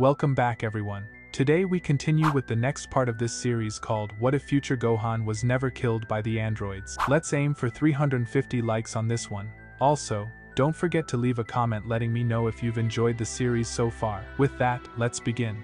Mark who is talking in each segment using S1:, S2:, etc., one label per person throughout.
S1: Welcome back everyone. Today we continue with the next part of this series called What If Future Gohan Was Never Killed by the Androids? Let's aim for 350 likes on this one. Also, don't forget to leave a comment letting me know if you've enjoyed the series so far. With that, let's begin.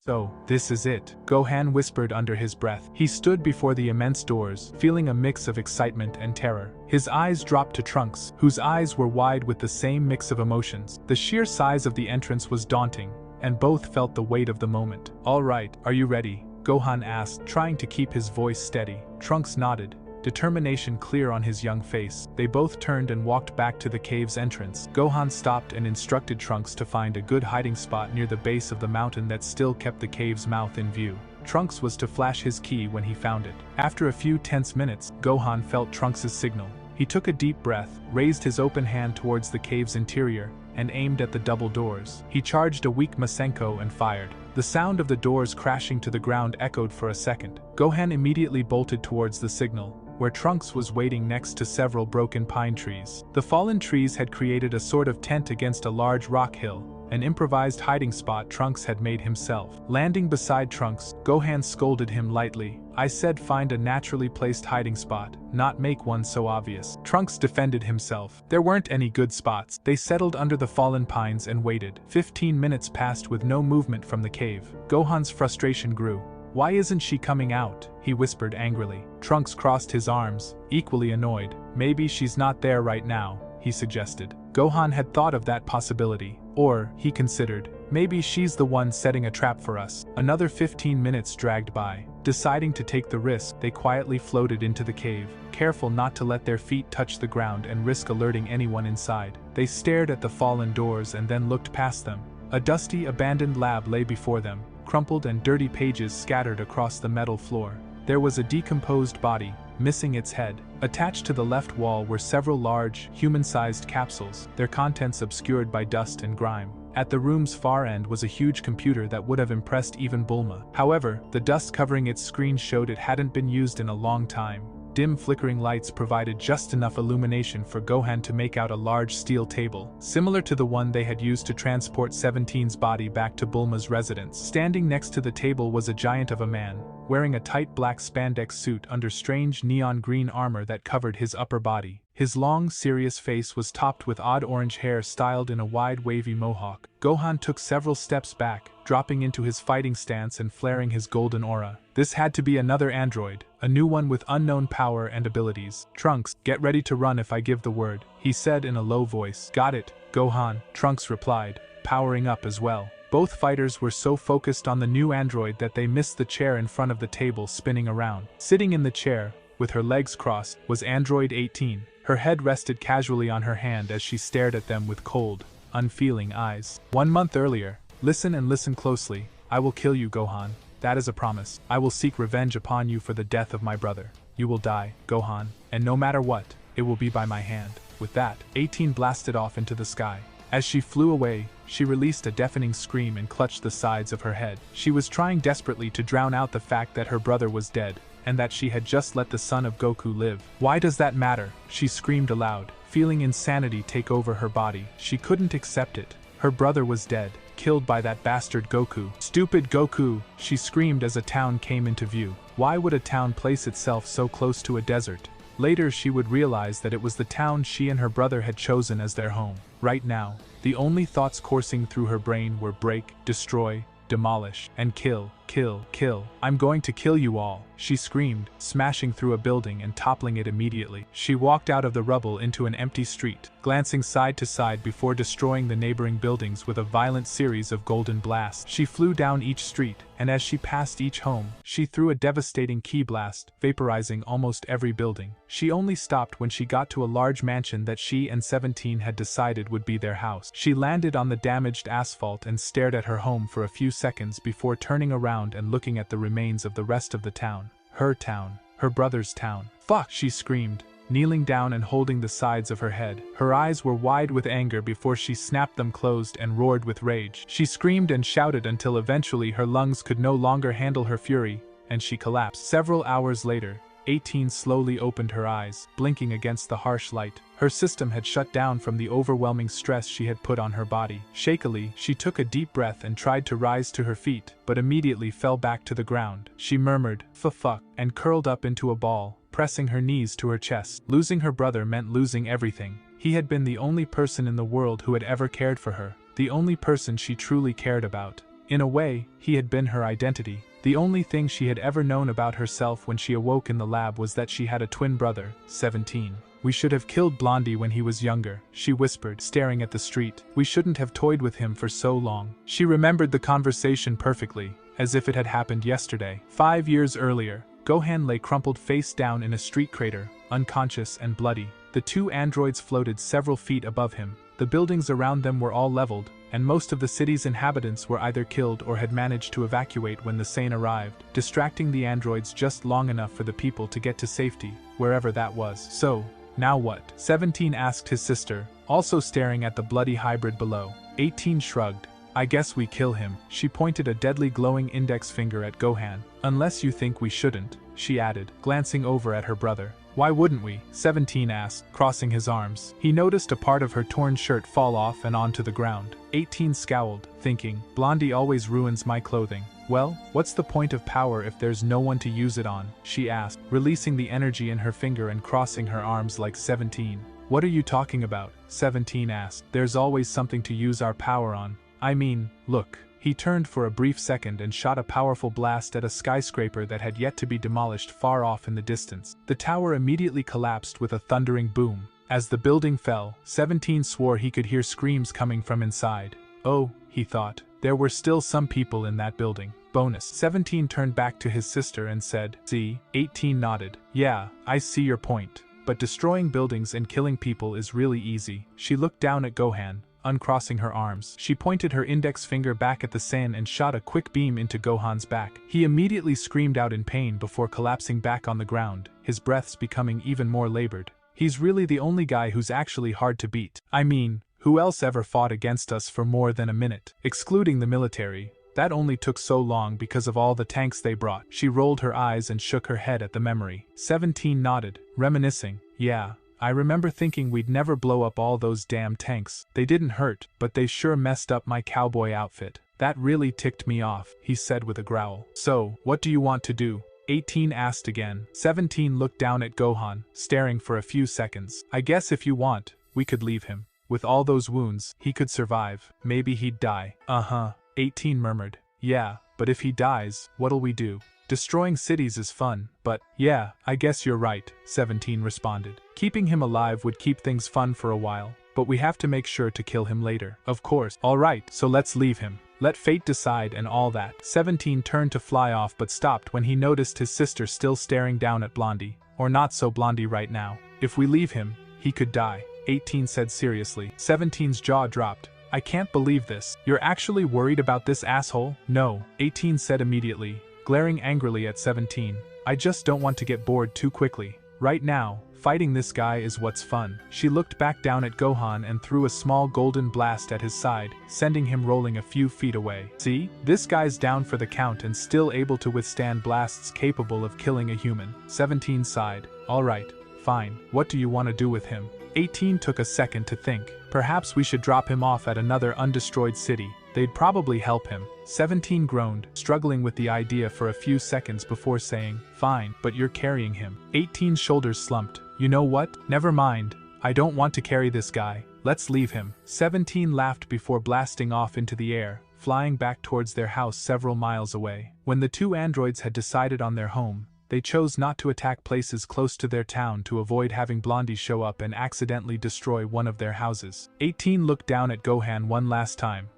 S1: So, this is it, Gohan whispered under his breath. He stood before the immense doors, feeling a mix of excitement and terror. His eyes dropped to Trunks, whose eyes were wide with the same mix of emotions. The sheer size of the entrance was daunting, and both felt the weight of the moment. "All right, are you ready?" Gohan asked, trying to keep his voice steady. Trunks nodded, determination clear on his young face. They both turned and walked back to the cave's entrance. Gohan stopped and instructed Trunks to find a good hiding spot near the base of the mountain that still kept the cave's mouth in view. Trunks was to flash his key when he found it. After a few tense minutes, Gohan felt Trunks' signal. He took a deep breath, raised his open hand towards the cave's interior, and aimed at the double doors. He charged a weak Masenko and fired. The sound of the doors crashing to the ground echoed for a second. Gohan immediately bolted towards the signal, where Trunks was waiting next to several broken pine trees. The fallen trees had created a sort of tent against a large rock hill, an improvised hiding spot Trunks had made himself. Landing beside Trunks, Gohan scolded him lightly. "I said find a naturally placed hiding spot, not make one so obvious." Trunks defended himself. There weren't any good spots. They settled under the fallen pines and waited. 15 minutes passed with no movement from the cave. Gohan's frustration grew. "Why isn't she coming out?" he whispered angrily. Trunks crossed his arms, equally annoyed. "Maybe she's not there right now," he suggested. Gohan had thought of that possibility. Or, he considered, maybe she's the one setting a trap for us. Another 15 minutes dragged by. Deciding to take the risk, they quietly floated into the cave, careful not to let their feet touch the ground and risk alerting anyone inside. They stared at the fallen doors and then looked past them. A dusty, abandoned lab lay before them, crumpled and dirty pages scattered across the metal floor. There was a decomposed body, missing its head. Attached to the left wall were several large, human-sized capsules, their contents obscured by dust and grime. At the room's far end was a huge computer that would have impressed even Bulma. However, the dust covering its screen showed it hadn't been used in a long time. Dim flickering lights provided just enough illumination for Gohan to make out a large steel table, similar to the one they had used to transport 17's body back to Bulma's residence. Standing next to the table was a giant of a man, wearing a tight black spandex suit under strange neon green armor that covered his upper body. His long, serious face was topped with odd orange hair styled in a wide wavy mohawk. Gohan took several steps back, dropping into his fighting stance and flaring his golden aura. This had to be another android, a new one with unknown power and abilities. "Trunks, get ready to run if I give the word," he said in a low voice. "Got it, Gohan," Trunks replied, powering up as well. Both fighters were so focused on the new android that they missed the chair in front of the table spinning around. Sitting in the chair, with her legs crossed, was Android 18. Her head rested casually on her hand as she stared at them with cold, unfeeling eyes. 1 month earlier. "Listen and listen closely. I will kill you, Gohan. That is a promise. I will seek revenge upon you for the death of my brother. You will die, Gohan, and no matter what, it will be by my hand." With that, 18 blasted off into the sky. As she flew away, she released a deafening scream and clutched the sides of her head. She was trying desperately to drown out the fact that her brother was dead, and that she had just let the son of Goku live. "Why does that matter?" she screamed aloud, feeling insanity take over her body. She couldn't accept it. Her brother was dead, killed by that bastard Goku. "Stupid Goku!" she screamed as a town came into view. Why would a town place itself so close to a desert? Later she would realize that it was the town she and her brother had chosen as their home. Right now, the only thoughts coursing through her brain were break, destroy, demolish, and kill, kill, kill. "I'm going to kill you all," she screamed, smashing through a building and toppling it immediately. She walked out of the rubble into an empty street, glancing side to side before destroying the neighboring buildings with a violent series of golden blasts. She flew down each street, and as she passed each home, she threw a devastating key blast, vaporizing almost every building. She only stopped when she got to a large mansion that she and 17 had decided would be their house. She landed on the damaged asphalt and stared at her home for a few seconds before turning around and looking at the remains of the rest of the town. Her town. Her brother's town. "Fuck!" she screamed, kneeling down and holding the sides of her head. Her eyes were wide with anger before she snapped them closed and roared with rage. She screamed and shouted until eventually her lungs could no longer handle her fury, and she collapsed. Several hours later, 18 slowly opened her eyes, blinking against the harsh light. Her system had shut down from the overwhelming stress she had put on her body. Shakily, she took a deep breath and tried to rise to her feet, but immediately fell back to the ground. She murmured, "Fuck," and curled up into a ball, pressing her knees to her chest. Losing her brother meant losing everything. He had been the only person in the world who had ever cared for her, the only person she truly cared about. In a way, he had been her identity. The only thing she had ever known about herself when she awoke in the lab was that she had a twin brother, 17. "We should have killed Blondie when he was younger," she whispered, staring at the street. "We shouldn't have toyed with him for so long." She remembered the conversation perfectly, as if it had happened yesterday. 5 years earlier, Gohan lay crumpled face down in a street crater, unconscious and bloody. The two androids floated several feet above him. The buildings around them were all leveled, and most of the city's inhabitants were either killed or had managed to evacuate when the Sane arrived, distracting the androids just long enough for the people to get to safety, wherever that was. "So, now what?" 17 asked his sister, also staring at the bloody hybrid below. 18 shrugged. "I guess we kill him." She pointed a deadly glowing index finger at Gohan. "Unless you think we shouldn't," she added, glancing over at her brother. "Why wouldn't we?" 17 asked, crossing his arms. He noticed a part of her torn shirt fall off and onto the ground. 18 scowled, thinking, "Blondie always ruins my clothing." "Well, what's the point of power if there's no one to use it on?" she asked, releasing the energy in her finger and crossing her arms like 17. "What are you talking about?" 17 asked. "There's always something to use our power on. I mean, look." He turned for a brief second and shot a powerful blast at a skyscraper that had yet to be demolished far off in the distance. The tower immediately collapsed with a thundering boom. As the building fell, 17 swore he could hear screams coming from inside. Oh, he thought, there were still some people in that building. Bonus. 17 turned back to his sister and said, "See?" 18 nodded. "Yeah, I see your point. But destroying buildings and killing people is really easy." She looked down at Gohan, uncrossing her arms. She pointed her index finger back at the sand and shot a quick beam into Gohan's back. He immediately screamed out in pain before collapsing back on the ground, his breaths becoming even more labored. "He's really the only guy who's actually hard to beat. I mean, who else ever fought against us for more than a minute? Excluding the military. That only took so long because of all the tanks they brought." She rolled her eyes and shook her head at the memory. 17 nodded, reminiscing. "Yeah, I remember thinking we'd never blow up all those damn tanks. They didn't hurt, but they sure messed up my cowboy outfit. That really ticked me off," he said with a growl. "So, what do you want to do?" 18 asked again. 17 looked down at Gohan, staring for a few seconds. "I guess if you want, we could leave him. With all those wounds, he could survive. Maybe he'd die." "Uh-huh," 18 murmured. "Yeah, but if he dies, what'll we do? Destroying cities is fun, but..." "Yeah, I guess you're right," 17 responded. "Keeping him alive would keep things fun for a while, but we have to make sure to kill him later." "Of course." "Alright, so let's leave him. Let fate decide and all that." 17 turned to fly off but stopped when he noticed his sister still staring down at Blondie. Or not so Blondie right now. "If we leave him, he could die," 18 said seriously. 17's jaw dropped. "I can't believe this. You're actually worried about this asshole?" "No," 18 said immediately, glaring angrily at 17. "I just don't want to get bored too quickly. Right now, fighting this guy is what's fun." She looked back down at Gohan and threw a small golden blast at his side, sending him rolling a few feet away. "See? This guy's down for the count and still able to withstand blasts capable of killing a human." 17 sighed. "Alright, fine. What do you want to do with him?" 18 took a second to think. "Perhaps we should drop him off at another undestroyed city. They'd probably help him." 17 groaned, struggling with the idea for a few seconds before saying, "Fine, but you're carrying him." 18's shoulders slumped. "You know what? Never mind. I don't want to carry this guy. Let's leave him." 17 laughed before blasting off into the air, flying back towards their house several miles away. When the two androids had decided on their home, they chose not to attack places close to their town to avoid having Blondie show up and accidentally destroy one of their houses. 18 looked down at Gohan one last time.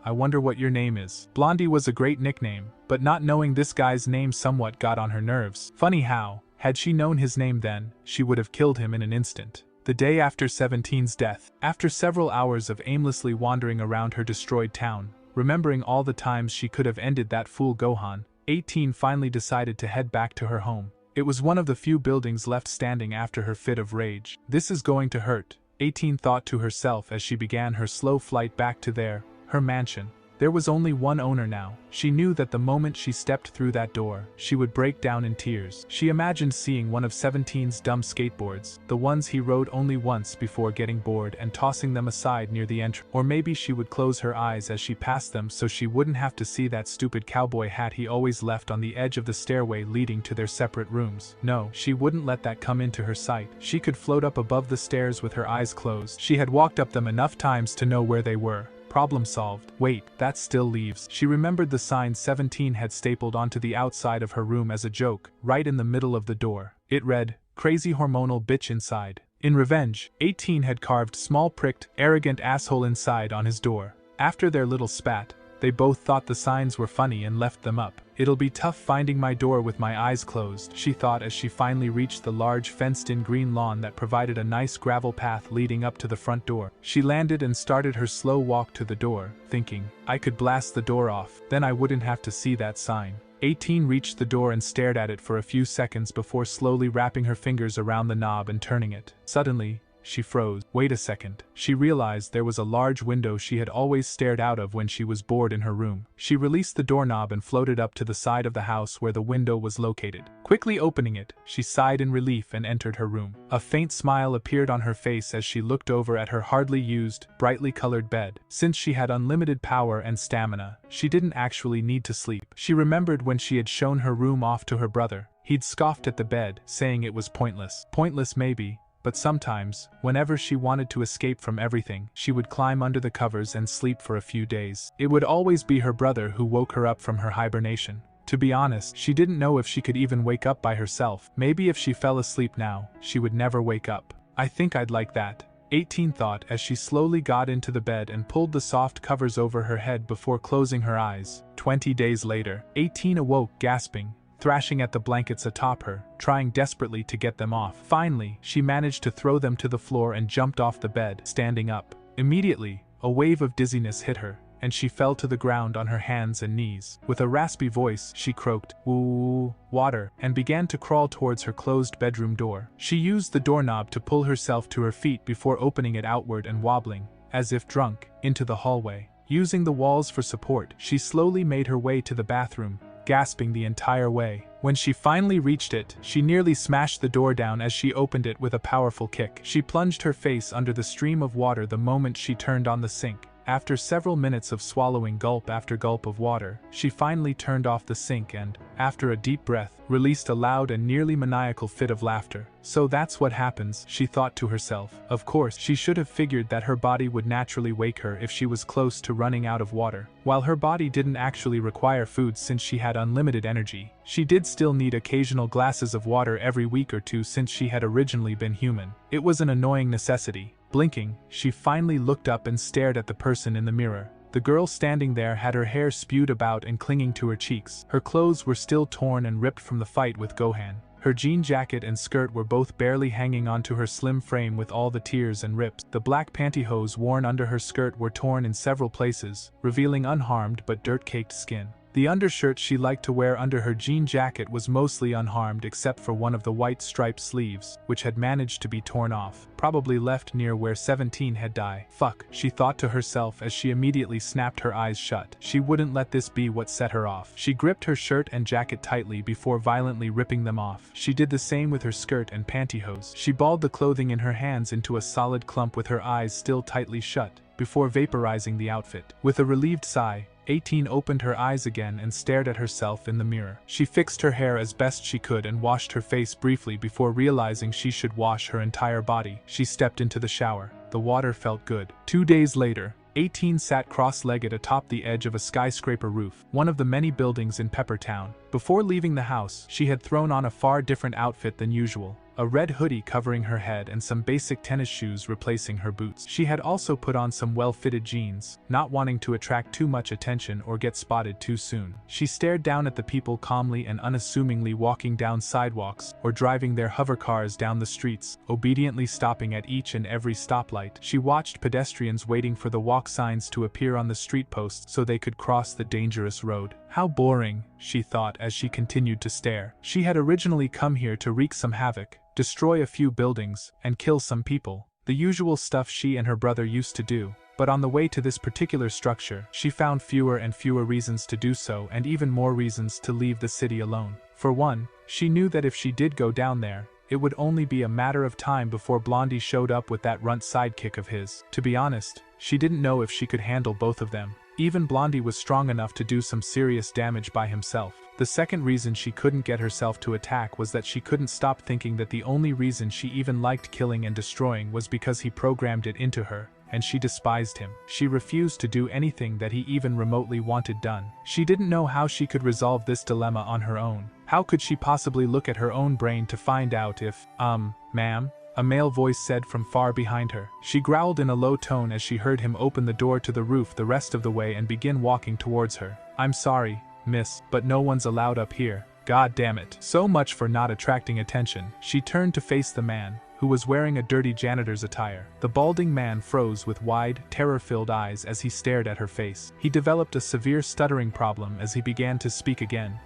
S1: I wonder what your name is." Blondie was a great nickname, but not knowing this guy's name somewhat got on her nerves. Funny how, had she known his name then, she would have killed him in an instant. The day after 17's death, after several hours of aimlessly wandering around her destroyed town, remembering all the times she could have ended that fool Gohan, 18 finally decided to head back to her home. It was one of the few buildings left standing after her fit of rage. "This is going to hurt," 18 thought to herself as she began her slow flight back to her mansion. There was only one owner now. She knew that the moment she stepped through that door, she would break down in tears. She imagined seeing one of 17's dumb skateboards, the ones he rode only once before getting bored, and tossing them aside near the entrance. Or maybe she would close her eyes as she passed them so she wouldn't have to see that stupid cowboy hat he always left on the edge of the stairway leading to their separate rooms. No, she wouldn't let that come into her sight. She could float up above the stairs with her eyes closed. She had walked up them enough times to know where they were. Problem solved. Wait, that still leaves. She remembered the sign 17 had stapled onto the outside of her room as a joke, right in the middle of the door. It read, "Crazy hormonal bitch inside." In revenge, 18 had carved small pricked, arrogant asshole inside on his door. After their little spat, they both thought the signs were funny and left them up. It'll be tough finding my door with my eyes closed, she thought as she finally reached the large fenced-in green lawn that provided a nice gravel path leading up to the front door. She landed and started her slow walk to the door, thinking, I could blast the door off, then I wouldn't have to see that sign. 18 reached the door and stared at it for a few seconds before slowly wrapping her fingers around the knob and turning it. Suddenly, she froze. Wait a second. She realized there was a large window she had always stared out of when she was bored in her room. She released the doorknob and floated up to the side of the house where the window was located. Quickly opening it, she sighed in relief and entered her room. A faint smile appeared on her face as she looked over at her hardly used, brightly colored bed. Since she had unlimited power and stamina, she didn't actually need to sleep. She remembered when she had shown her room off to her brother. He'd scoffed at the bed, saying it was pointless. Pointless maybe. But sometimes, whenever she wanted to escape from everything, she would climb under the covers and sleep for a few days. It would always be her brother who woke her up from her hibernation. To be honest, she didn't know if she could even wake up by herself. Maybe if she fell asleep now, she would never wake up. I think I'd like that, 18 thought as she slowly got into the bed and pulled the soft covers over her head before closing her eyes. 20 days later, 18 awoke gasping, thrashing at the blankets atop her, trying desperately to get them off. Finally, she managed to throw them to the floor and jumped off the bed, standing up. Immediately, a wave of dizziness hit her, and she fell to the ground on her hands and knees. With a raspy voice, she croaked, "Woo, water," and began to crawl towards her closed bedroom door. She used the doorknob to pull herself to her feet before opening it outward and wobbling, as if drunk, into the hallway. Using the walls for support, she slowly made her way to the bathroom, gasping the entire way. When she finally reached it, she nearly smashed the door down as she opened it with a powerful kick. She plunged her face under the stream of water the moment she turned on the sink. After several minutes of swallowing gulp after gulp of water, she finally turned off the sink and, after a deep breath, released a loud and nearly maniacal fit of laughter. So that's what happens, she thought to herself. Of course, she should have figured that her body would naturally wake her if she was close to running out of water. While her body didn't actually require food since she had unlimited energy, she did still need occasional glasses of water every week or two since she had originally been human. It was an annoying necessity. Blinking, she finally looked up and stared at the person in the mirror. The girl standing there had her hair spewed about and clinging to her cheeks. Her clothes were still torn and ripped from the fight with Gohan. Her jean jacket and skirt were both barely hanging onto her slim frame with all the tears and rips. The black pantyhose worn under her skirt were torn in several places, revealing unharmed but dirt-caked skin. The undershirt she liked to wear under her jean jacket was mostly unharmed except for one of the white striped sleeves, which had managed to be torn off, probably left near where 17 had died. Fuck, she thought to herself as she immediately snapped her eyes shut. She wouldn't let this be what set her off. She gripped her shirt and jacket tightly before violently ripping them off. She did the same with her skirt and pantyhose. She balled the clothing in her hands into a solid clump with her eyes still tightly shut, before vaporizing the outfit. With a relieved sigh, 18 opened her eyes again and stared at herself in the mirror. She fixed her hair as best she could and washed her face briefly before realizing she should wash her entire body. She stepped into the shower. The water felt good. 2 days later, 18 sat cross-legged atop the edge of a skyscraper roof, one of the many buildings in Peppertown. Before leaving the house, she had thrown on a far different outfit than usual. A red hoodie covering her head and some basic tennis shoes replacing her boots. She had also put on some well-fitted jeans, not wanting to attract too much attention or get spotted too soon. She stared down at the people calmly and unassumingly walking down sidewalks or driving their hover cars down the streets, obediently stopping at each and every stoplight. She watched pedestrians waiting for the walk signs to appear on the street posts so they could cross the dangerous road. How boring, she thought as she continued to stare. She had originally come here to wreak some havoc, destroy a few buildings, and kill some people. The usual stuff she and her brother used to do. but on the way to this particular structure, she found fewer and fewer reasons to do so and even more reasons to leave the city alone. For one, she knew that if she did go down there, it would only be a matter of time before Blondie showed up with that runt sidekick of his. To be honest, she didn't know if she could handle both of them. Even Blondie was strong enough to do some serious damage by himself. The second reason she couldn't get herself to attack was that she couldn't stop thinking that the only reason she even liked killing and destroying was because he programmed it into her, and she despised him. She refused to do anything that he even remotely wanted done. She didn't know how she could resolve this dilemma on her own. How could she possibly look at her own brain to find out if, ma'am? A male voice said from far behind her. She growled in a low tone as she heard him open the door to the roof the rest of the way and begin walking towards her. I'm sorry, miss, but no one's allowed up here. God damn it. So much for not attracting attention. She turned to face the man, who was wearing a dirty janitor's attire. The balding man froze with wide, terror-filled eyes as he stared at her face. He developed a severe stuttering problem as he began to speak again.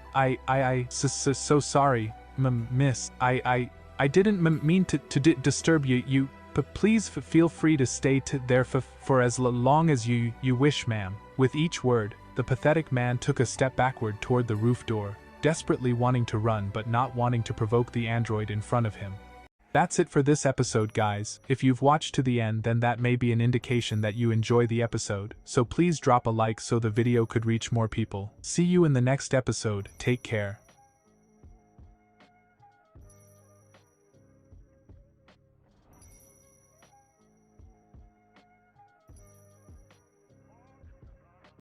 S1: So sorry, miss. I didn't mean to disturb you, but please feel free to stay there for as long as you wish, ma'am. With each word, the pathetic man took a step backward toward the roof door, desperately wanting to run but not wanting to provoke the android in front of him. That's it for this episode, guys. If you've watched to the end, then that may be an indication that you enjoy the episode, so please drop a like so the video could reach more people. See you in the next episode. Take care.